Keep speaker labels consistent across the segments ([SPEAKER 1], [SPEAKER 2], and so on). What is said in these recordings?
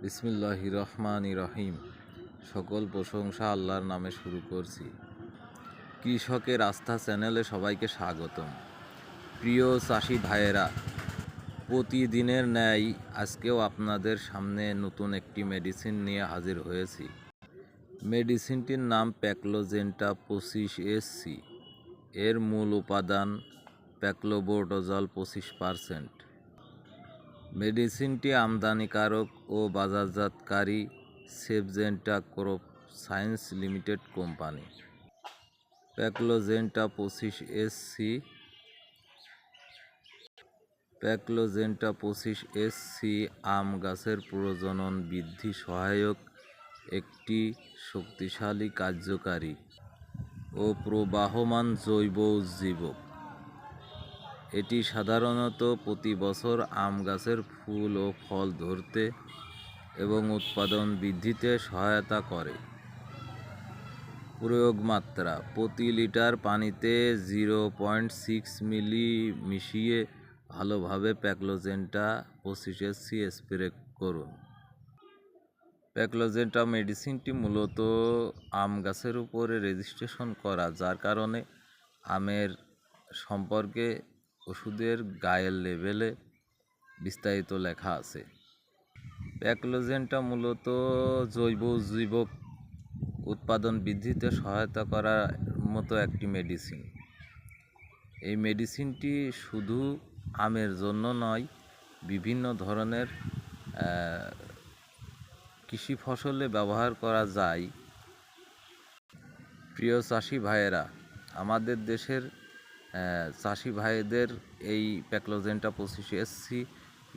[SPEAKER 1] বিসমিল্লাহির রহমানির রহিম। সকল প্রশংসা আল্লাহর নামে শুরু করছি। কৃষকের আস্থা চ্যানেলে সবাইকে স্বাগতম। প্রিয় চাষি ভাইয়েরা, প্রতিদিনের ন্যায় আজকেও আপনাদের সামনে নতুন একটি মেডিসিন নিয়ে হাজির হয়েছি। মেডিসিনটির নাম প্যাক্লোজেন্টা 25SC। এর মূল উপাদান প্যাক্লোবোর্ডোজল 25%। মেডিসিনটি আমদানিকারক ও বাজারজাতকারী Syngenta crop science limited company. প্যাক্লোজেন্টা 25SC আম গাছের প্রজনন বৃদ্ধি সহায়ক একটি শক্তিশালী, কার্যকারী ও প্রবাহমান জৈব উজ্জীবক। এটি সাধারণত প্রতি বছর আম গাছের ফুল ও ফল ধরতে এবং উৎপাদন বৃদ্ধিতে সহায়তা করে। প্রয়োগ মাত্রা: প্রতি লিটার পানিতে 0.6 মিলি মিশিয়ে ভালোভাবে প্যাক্লোজেন্টা 25SC স্প্রে করুন। প্যাক্লোজেন্টা মেডিসিনটি মূলত আম গাছের উপরে রেজিস্ট্রেশন করা, যার কারণে আমের সম্পর্কে ওষুধের গায়ের লেবেলে বিস্তারিত লেখা আছে। প্যাক্লোজেন্টা মূলত জৈব উজ্জীবক উৎপাদন বৃদ্ধিতে সহায়তা করার মতো একটি মেডিসিন। এই মেডিসিনটি শুধু আমের জন্য নয়, বিভিন্ন ধরনের কৃষি ফসলে ব্যবহার করা যায়। প্রিয় চাষি ভাইয়েরা, আমাদের দেশের চাষি ভাইদের এই প্যাক্লোজেন্টা 25SC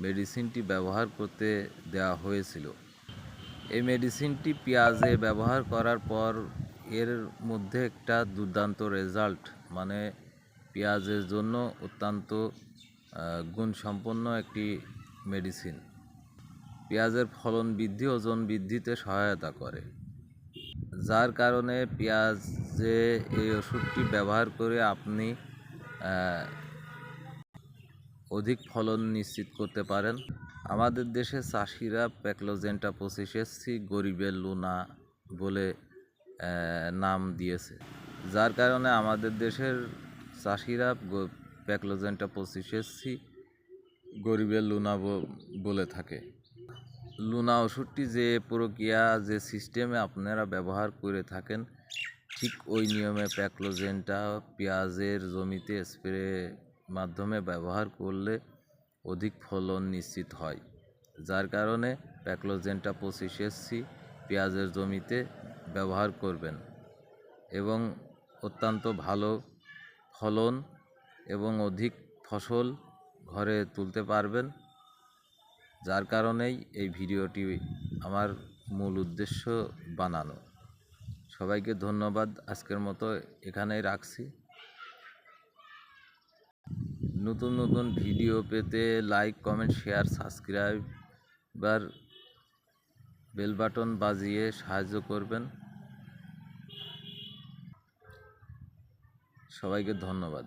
[SPEAKER 1] মেডিসিনটি ব্যবহার করতে দেওয়া হয়েছিল। এই মেডিসিনটি পেঁয়াজে ব্যবহার করার পর এর মধ্যে একটা দুর্দান্ত রেজাল্ট, মানে পেঁয়াজের জন্য অত্যন্ত গুণসম্পন্ন একটি মেডিসিন। পেঁয়াজের ফলন বৃদ্ধি, ওজন বৃদ্ধিতে সহায়তা করে, যার কারণে পেঁয়াজে এই ওষুধটি ব্যবহার করে আপনি অধিক ফলন নিশ্চিত করতে পারেন। আমাদের দেশের চাষিরা প্যাক্লোজেন্টা 25SC গরিবের লুনা বলে নাম দিয়েছে, যার কারণে আমাদের দেশের চাষিরা প্যাক্লোজেন্টা 25SC গরিবের লুনা বলে থাকে। লুনা ওষুধটি যে প্রক্রিয়া, যে সিস্টেমে আপনারা ব্যবহার করে থাকেন, ঠিক ওই নিয়মে প্যাক্লোজেন্টা পেঁয়াজের জমিতে স্প্রে মাধ্যমে ব্যবহার করলে অধিক ফলন নিশ্চিত হয়, যার কারণে প্যাক্লোজেন্টা 25SC পেঁয়াজের জমিতে ব্যবহার করবেন এবং অত্যন্ত ভালো ফলন এবং অধিক ফসল ঘরে তুলতে পারবেন। যার কারণেই এই ভিডিওটি আমার মূল উদ্দেশ্য বানানো। সবাইকে ধন্যবাদ। আজকের মতো এখানেই রাখছি। নতুন নতুন ভিডিও পেতে like, comment, share, subscriber bell button বাজিয়ে সাহায্য করবেন। সবাইকে ধন্যবাদ।